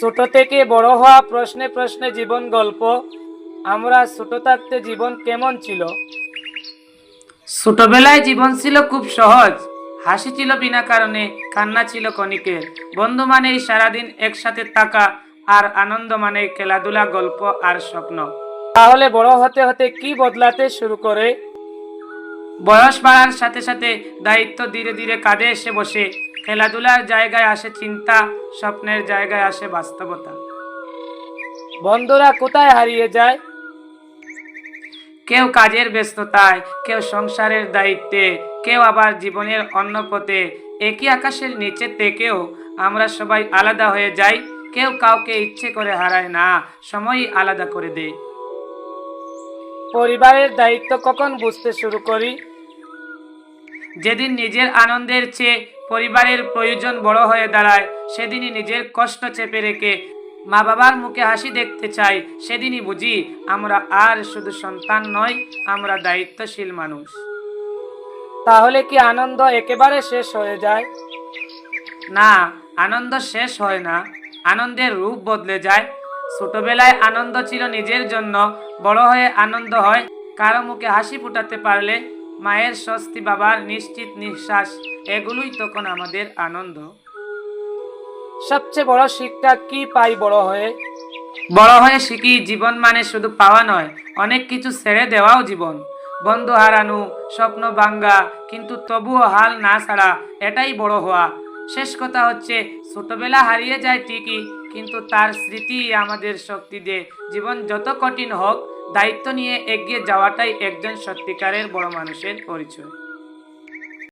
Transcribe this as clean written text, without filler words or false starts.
ছোট থেকে বড় হওয়া, প্রশ্নে প্রশ্নে জীবন গল্প। আমরা ছোট থাকতে জীবন কেমন ছিল? ছোটবেলায় জীবন ছিল খুব সহজ। হাসি ছিল বিনা কারণে, কান্না ছিল ক্ষণিকের। বন্ধু মানেই সারাদিন একসাথে থাকা, আর আনন্দ মানে খেলাধুলা, গল্প আর স্বপ্ন। তাহলে বড় হতে হতে কি বদলাতে শুরু করে? বয়স বাড়ার সাথে সাথে দায়িত্ব ধীরে ধীরে কাঁধে এসে বসে। খেলাধুলার জায়গায় আসে চিন্তা, স্বপ্নের জায়গায় আসে বাস্তবতা। বন্ধুরা কোথায় হারিয়ে যায়? কেউ কাজের ব্যস্ততায়, কেউ সংসারের দায়িত্বে, কেউ আবার জীবনের অন্য পথে। একই আকাশের নিচে থেকেও আমরা সবাই আলাদা হয়ে যাই। কেউ কাউকে ইচ্ছে করে হারায় না, সময়ই আলাদা করে দেয়। পরিবারের দায়িত্ব কখন বুঝতে শুরু করি? যেদিন নিজের আনন্দের চেয়ে পরিবারের প্রয়োজন বড় হয়ে দাঁড়ায়, সেদিনই নিজের কষ্ট চেপে রেখে মা বাবার মুখে হাসি দেখতে চাই। সেদিনই বুঝি আমরা আর শুধু সন্তান নয়, আমরা দায়িত্বশীল মানুষ। তাহলে কি আনন্দ একেবারে শেষ হয়ে যায়? না, আনন্দ শেষ হয় না, আনন্দের রূপ বদলে যায়। ছোটবেলায় আনন্দ ছিল নিজের জন্য, বড় হয়ে আনন্দ হয় কারো মুখে হাসি ফুটাতে পারলে। মায়ের স্বস্তি, বাবার নিশ্চিত নিঃশ্বাস, এগুলোই তখন আমাদের আনন্দ। সবচেয়ে বড় শিক্ষা কি পাই বড় হয়ে? বড় হয়ে শিখি জীবন মানে শুধু পাওয়া নয়, অনেক কিছু ছেড়ে দেওয়াও জীবন। বন্ধু হারানো, স্বপ্ন ভাঙ্গা, কিন্তু তবুও হাল না ছাড়া, এটাই বড় হওয়া। শেষ কথা হচ্ছে, ছোটবেলা হারিয়ে যায় ঠিকই, কিন্তু তার স্মৃতি আমাদের শক্তি দেয়। জীবন যত কঠিন হোক, দায়িত্ব নিয়ে এগিয়ে যাওয়াটাই একজন সত্যিকারের বড় মানুষের পরিচয়।